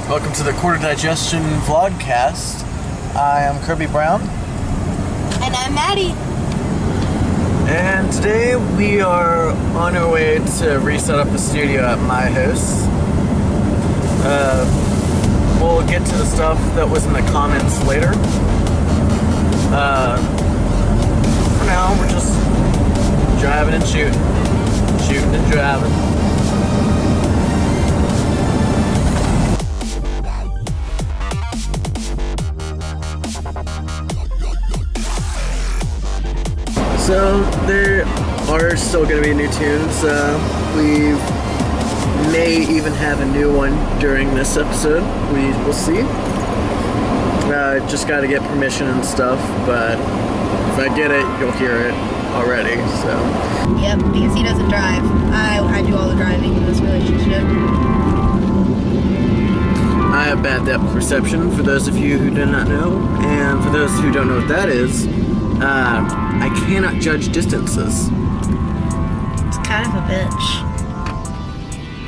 Welcome to the Quarter Digestion Vlogcast. I am Kirby Brown. And I'm Maddie. And today we are on our way to reset up the studio at my house. We'll get to the stuff that was in the comments later. For now, we're just driving and shooting. Shooting and driving. So there are still going to be new tunes. We may even have a new one during this episode. We will see. Just got to get permission and stuff, but if I get it, you'll hear it already. So. Yep, because he doesn't drive. I do all the driving in this relationship. I have bad depth perception, for those of you who do not know, and for those who don't know what that is. I cannot judge distances. It's kind of a bitch.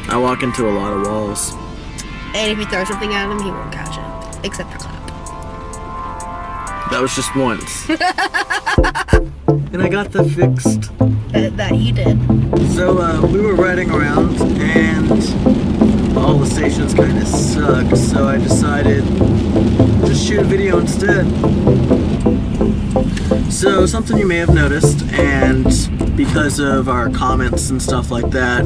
I walk into a lot of walls. And if you throw something at him, he won't catch it. Except for clap. That was just once. And I got that fixed. That you did. So, we were riding around, and all the stations kind of suck, so I decided to just shoot a video instead. So, something you may have noticed, and because of our comments and stuff like that,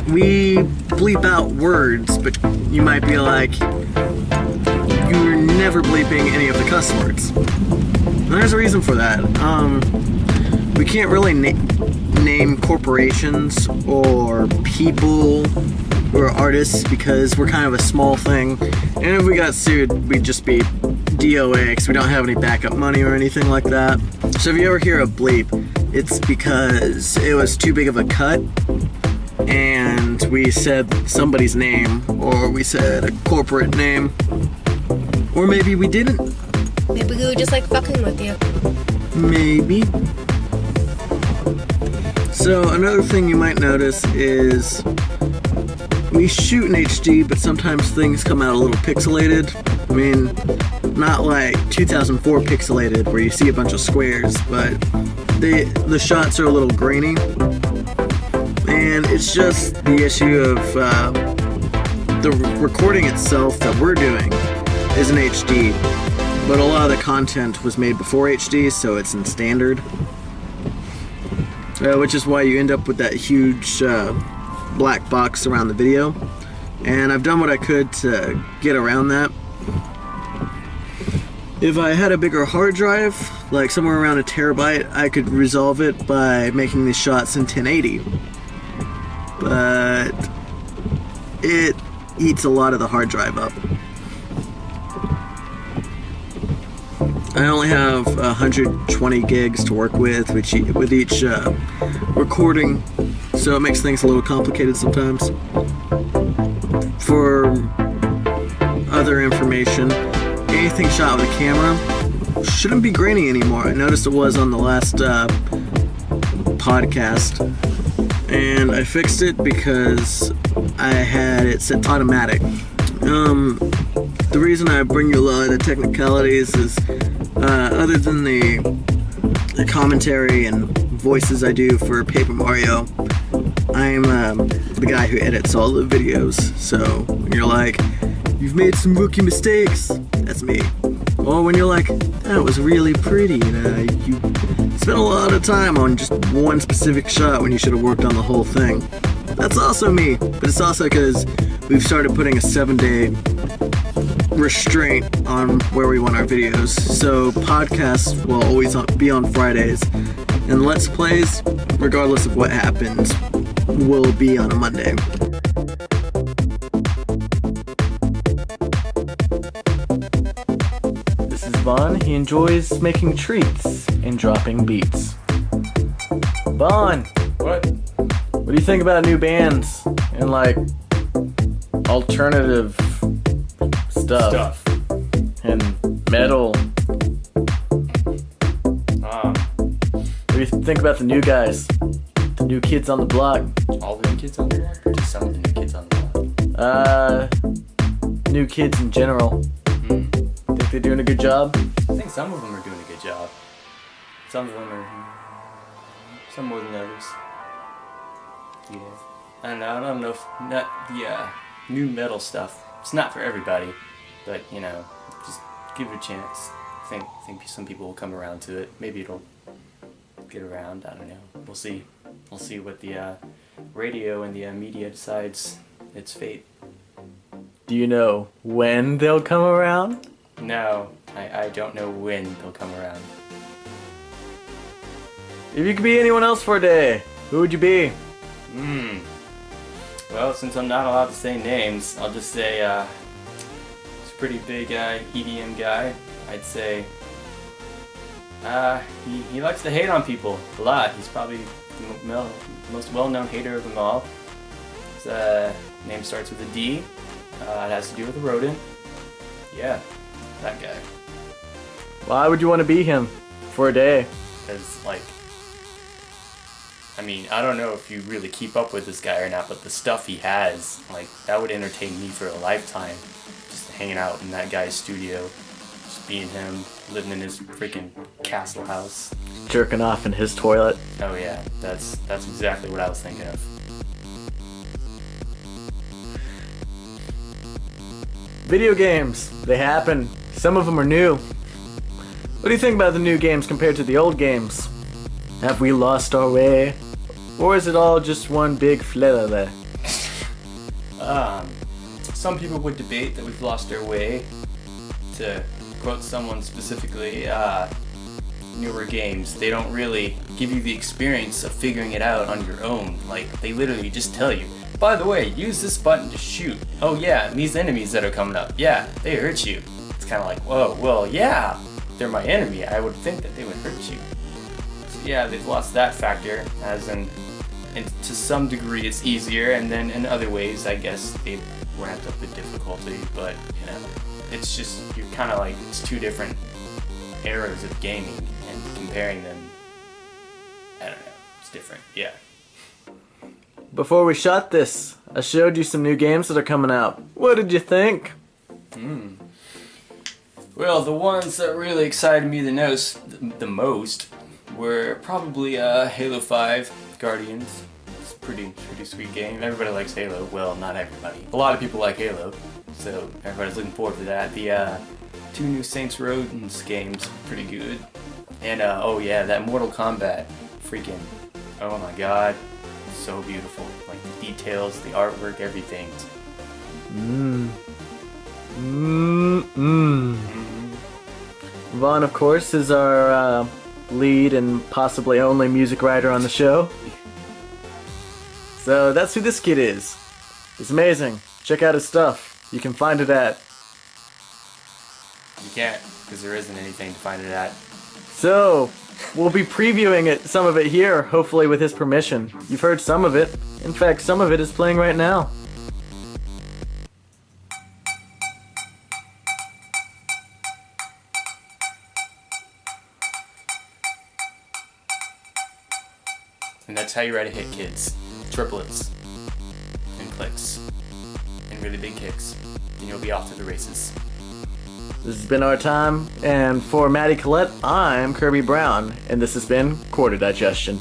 we bleep out words, but you might be like, you're never bleeping any of the cuss words. And there's a reason for that. We can't really name corporations or people or artists because we're kind of a small thing. And if we got sued, we'd just be DOA because we don't have any backup money or anything like that. So if you ever hear a bleep, it's because it was too big of a cut and we said somebody's name, or we said a corporate name, or maybe we didn't. Maybe we were just like fucking with you. Maybe. So another thing you might notice is we shoot in HD, but sometimes things come out a little pixelated. I mean, not like 2004 pixelated where you see a bunch of squares, but the shots are a little grainy. And it's just the issue of the recording itself that we're doing is in HD, but a lot of the content was made before HD, so it's in standard. Which is why you end up with that huge black box around the video. And I've done what I could to get around that. If I had a bigger hard drive, like somewhere around 1 terabyte, I could resolve it by making these shots in 1080. But it eats a lot of the hard drive up. I only have 120 gigs to work with each recording, so it makes things a little complicated sometimes. For other information, anything shot with a camera shouldn't be grainy anymore. I noticed it was on the last podcast, and I fixed it because I had it set to automatic. The reason I bring you a lot of the technicalities is other than the commentary and voices I do for Paper Mario, I'm the guy who edits all the videos. So when you're like, you've made some rookie mistakes, that's me. Or when you're like, that was really pretty, and you spent a lot of time on just one specific shot when you should have worked on the whole thing. That's also me, but it's also because we've started putting a 7-day restraint on where we want our videos. So podcasts will always be on Fridays, and Let's Plays, regardless of what happens, will be on a Monday. This is Vaughn. He enjoys making treats and dropping beats. Vaughn! What? What do you think about new bands and like alternative stuff and metal? What do you think about the new guys? The new kids on the block? All the new kids on the block, or just some of the new kids on the block? New kids in general. Think they're doing a good job? I think some of them are doing a good job. Some of them are... some more than others. Yeah. I don't know if... not the new metal stuff. It's not for everybody. But, you know, just give it a chance. I think some people will come around to it. Maybe it'll get around. I don't know. We'll see. We'll see what the radio and the media decides its fate. Do you know when they'll come around? No, I don't know when they'll come around. If you could be anyone else for a day, who would you be? Well, since I'm not allowed to say names, I'll just say he's a pretty big EDM guy. I'd say he likes to hate on people a lot. He's probably the most well-known hater of them all. His name starts with a D. It has to do with a rodent. Yeah, that guy. Why would you want to be him for a day? Because, like, I mean, I don't know if you really keep up with this guy or not, but the stuff he has, like, that would entertain me for a lifetime. Just hanging out in that guy's studio, just being him, living in his freaking castle house. Jerking off in his toilet. Oh yeah, that's exactly what I was thinking of. Video games, they happen. Some of them are new. What do you think about the new games compared to the old games? Have we lost our way? Or is it all just one big flella? Some people would debate that we've lost our way. To quote someone specifically, newer games, they don't really give you the experience of figuring it out on your own. Like, they literally just tell you, by the way, use this button to shoot. Oh yeah, and these enemies that are coming up, yeah, they hurt you. It's kind of like, whoa, well, yeah, they're my enemy. I would think that they would hurt you. So yeah, they've lost that factor, as in, and to some degree it's easier, and then in other ways, I guess, they've ramped up the difficulty, but, you know, it's just, you're kind of like, it's two different eras of gaming, and comparing them, I don't know, it's different, yeah. Before we shot this, I showed you some new games that are coming out. What did you think? Well, the ones that really excited me the most were probably Halo 5 Guardians. It's a pretty sweet game. Everybody likes Halo. Well, not everybody. A lot of people like Halo, so everybody's looking forward to that. The two new Saints Row games, pretty good. And oh yeah, that Mortal Kombat, freaking, oh my god, so beautiful. Like the details, the artwork, everything. Vaughn, of course, is our lead and possibly only music writer on the show. So that's who this kid is. He's amazing. Check out his stuff. You can find it at... You can't, because there isn't anything to find it at. So, we'll be previewing it, some of it here, hopefully with his permission. You've heard some of it. In fact, some of it is playing right now. And that's how you write a hit, kids. Triplets. And clicks. And really big kicks. And you'll be off to the races. This has been our time, and for Maddie Collette, I'm Kirby Brown, and this has been Quarter Digestion.